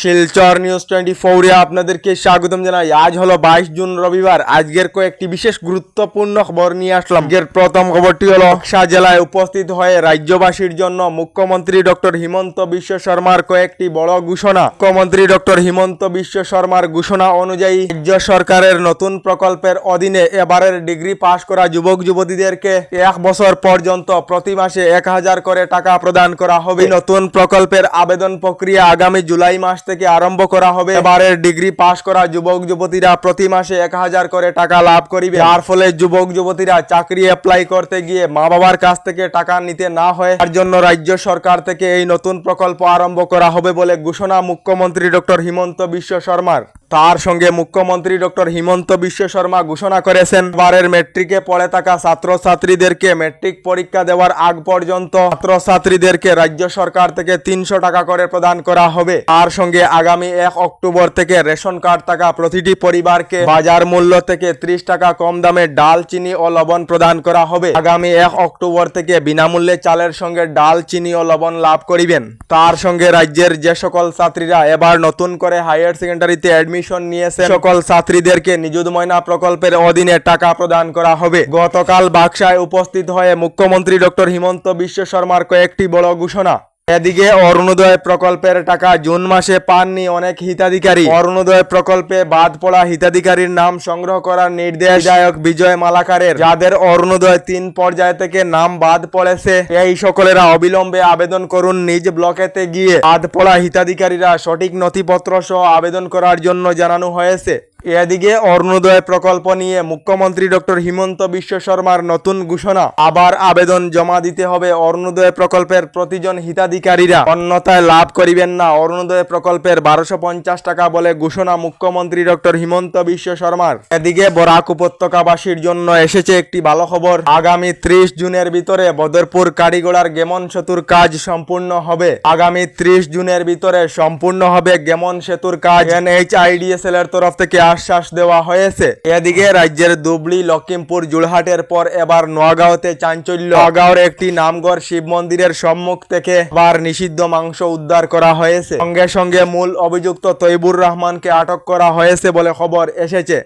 Silchar news 24 এ আপনাদেরকে স্বাগতম জানাই। আজ হলো 22 জুন রবিবার। আজকের কয়েকটি বিশেষ গুরুত্বপূর্ণ খবর নিয়ে আসলাম। আজকের প্রথম খবরটি হলো বক্সা জেলায় উপস্থিত হয়ে রাজ্যবাসীর জন্য মুখ্যমন্ত্রী ডক্টর হিমন্ত বিশ্ব শর্মার কয়েকটি বড় ঘোষণা। মুখ্যমন্ত্রী ডক্টর হিমন্ত বিশ্ব শর্মার ঘোষণা অনুযায়ী রাজ্য সরকারের নতুন প্রকল্পের অধীনে এবারের ডিগ্রি পাশ করা যুবক যুবতীদেরকে 1 বছর পর্যন্ত প্রতি মাসে 1000 করে টাকা প্রদান করা হবে। নতুন প্রকল্পের আবেদন প্রক্রিয়া আগামী জুলাই মাস থেকে আরম্ভ করা হবে। এবারের ডিগ্রি পাশ করা যুবক যুবতীরা প্রতি মাসে 1000 করে টাকা লাভ করিবে। যার ফলে যুবক যুবতীরা চাকরি অ্যাপ্লাই করতে গিয়ে মা বাবার কাছ থেকে টাকা নিতে না হয়, তার জন্য রাজ্য সরকার থেকে এই নতুন প্রকল্প আরম্ভ করা হবে বলে ঘোষণা মুখ্যমন্ত্রী ডক্টর হিমন্ত বিশ্ব শর্মার। তার সঙ্গে মুখ্যমন্ত্রী ডক্টর হিমন্ত বিশ্ব শর্মা ঘোষণা করেছেন এবারের মেট্রিকে পড়ে থাকা ছাত্রছাত্রীদেরকে মেট্রিক পরীক্ষা দেওয়ার আগ পর্যন্ত ছাত্রছাত্রীদেরকে রাজ্য সরকার থেকে 300 টাকা করে প্রদান করা হবে। তার সঙ্গে আগামী 1 অক্টোবর থেকে রেশন কার্ড থাকা প্রতিটি পরিবারকে বাজার মূল্য থেকে 30 টাকা কম দামে ডাল, চিনি ও লবণ প্রদান করা হবে। আগামী 1 অক্টোবর থেকে বিনামূল্যে চালের সঙ্গে ডাল, চিনি ও লবণ লাভ করিবেন। তার সঙ্গে রাজ্যের যে সকল ছাত্রীরা এবার নতুন করে হায়ার সেকেন্ডারিতে অ্যাডমিশন নিয়েছেন, সকল ছাত্রীদেরকে নিযুত ময়না প্রকল্পের অধীনে টাকা প্রদান করা হবে। গতকাল বাক্সায় উপস্থিত হয়ে মুখ্যমন্ত্রী ডক্টর হিমন্ত বিশ্ব শর্মার কয়েকটি বড় ঘোষণা। এদিকে অরুণোদয় প্রকল্পের টাকা জুন মাসে পাননি অনেক হিতাধিকারী। অরুণোদয় প্রকল্পে বাদ পড়া হিতাধিকারীর নাম সংগ্রহ করার নির্দেশ বিধায়ক বিজয় মালাকারের। যাদের অরুণোদয় 3 পর্যায় থেকে নাম বাদ পড়েছে, এই সকলেরা অবিলম্বে আবেদন করুন। নিজ ব্লকেতে গিয়ে বাদ পড়া হিতাধিকারীরা সঠিক নথিপত্র সহ আবেদন করার জন্য জানানো হয়েছে। এদিকে অরুণোদয় প্রকল্প নিয়ে মুখ্যমন্ত্রী ডক্টর হিমন্ত বিশ্ব শর্মার নতুন ঘোষণা। আবার আবেদন জমা দিতে হবে অরুণোদয় প্রকল্পের প্রতিজন হিতাধিকারীরা, অন্যথায় লাভ করিবেন না অরুণোদয় প্রকল্পের 1250 টাকা বলে ঘোষণা মুখ্যমন্ত্রী ডক্টর হিমন্ত বিশ্ব শর্মার। এদিকে বরাক উপত্যকাবাসীর জন্য এসেছে একটি ভালো খবর। আগামী 30 জুনের ভিতরে বদরপুর কারিগড়ার গেমন সেতুর কাজ সম্পূর্ণ হবে। আগামী 30 জুনের ভিতরে সম্পূর্ণ হবে গেমন সেতুর কাজ। NHIDCL এর তরফ থেকে আশ্বাস দেওয়া হয়েছে। এদিকে রাজ্যের ধুবড়ী, লক্ষিমপুর, জোড়হাটের পর এবার নোয়াগাঁওতে চাঞ্চল্য। নোয়াগাঁওর একটি নামঘর শিব মন্দিরের সম্মুখ থেকে এবার নিষিদ্ধ মাংস উদ্ধার করা হয়েছে। সঙ্গে সঙ্গে মূল অভিযুক্ত তৈবুর রহমানকে আটক করা হয়েছে বলে খবর এসেছে।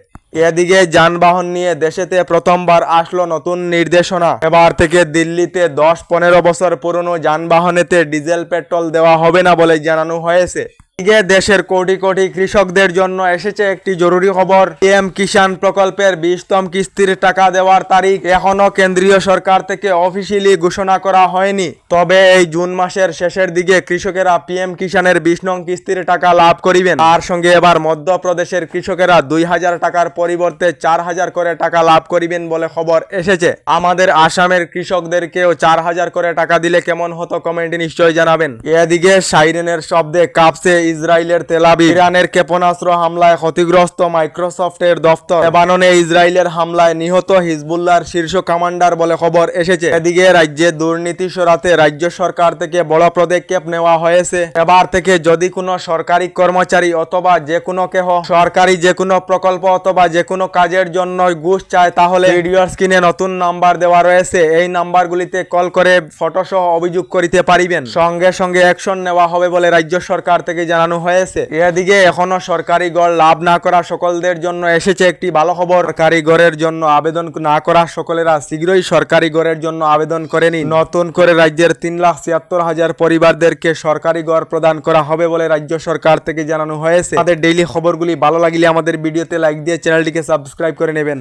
এদিকে যানবাহন নিয়ে দেশেতে প্রথমবার আসলো নতুন নির্দেশনা। এবার থেকে দিল্লিতে 10-15 বছর পুরনো যানবাহনেতে ডিজেল পেট্রোল দেওয়া হবে না বলে জানানো হয়েছে। দেশের কোটি কোটি কৃষকদের জন্য এসেছে একটি জরুরি খবর। PM কিষাণ প্রকল্পের 20তম কিস্তির টাকা দেওয়ার তারিখ এখনো কেন্দ্রীয় সরকার থেকে অফিসিয়ালি ঘোষণা করা হয়নি। তবে এই জুন মাসের শেষের দিকে কৃষকেরা PM কিষাণের 20 নং কিস্তির টাকা লাভ করিবেন। তার সঙ্গে এবার মধ্যপ্রদেশের কৃষকেরা 2000 টাকার পরিবর্তে 4000 করে টাকা লাভ করিবেন বলে খবর এসেছে। আমাদের আসামের কৃষকদেরকেও 4000 করে টাকা দিলে কেমন হতো কমেন্টে নিশ্চয়ই জানাবেন। এদিকে সাইরেনের শব্দে কাঁপছে ইসরায়েলের তেল আবিব। ইরানের ক্ষেপণাস্ত্র হামলায় ক্ষতিগ্রস্ত মাইক্রোসফটের দফতর। লেবাননে ইসরায়েলের হামলায় নিহত হিজবুল্লাহর শীর্ষ কমান্ডার বলে খবর এসেছে। এদিকে রাজ্যে দুর্নীতি সরাতে রাজ্য সরকার থেকে বড় পদক্ষেপ নেওয়া হয়েছে। এবার থেকে যদি কোনো সরকারি কর্মচারী অথবা যে কোনো কেহ সরকারি যে কোনো প্রকল্প অথবা যে কোনো কাজের জন্য ঘুষ চায়, তাহলে ভিডিও স্ক্রিনে নতুন নাম্বার দেওয়া রয়েছে। এই নাম্বারগুলিতে কল করে ফটো সহ অভিযোগ করিতে পারিবেন। সঙ্গে সঙ্গে অ্যাকশন নেওয়া হবে বলে রাজ্য সরকার থেকে জানানো হয়েছে। এদিকে এখনো সরকারি গড় লাভ না করা সকলদের জন্য এসেছে একটি ভালো খবর। সরকারি গড়ের জন্য আবেদন না করা সকলেরা শীঘ্রই সরকারি গড়ের জন্য আবেদন করে নিন। নতুন করে রাজ্যের 3,76,000 পরিবারদেরকে সরকারি গড় প্রদান করা হবে বলে রাজ্য সরকার থেকে জানানো হয়েছে। আমাদের ডেইলি খবরগুলি ভালো লাগলে আমাদের ভিডিওতে লাইক দিয়ে চ্যানেলটিকে সাবস্ক্রাইব করে নেবেন।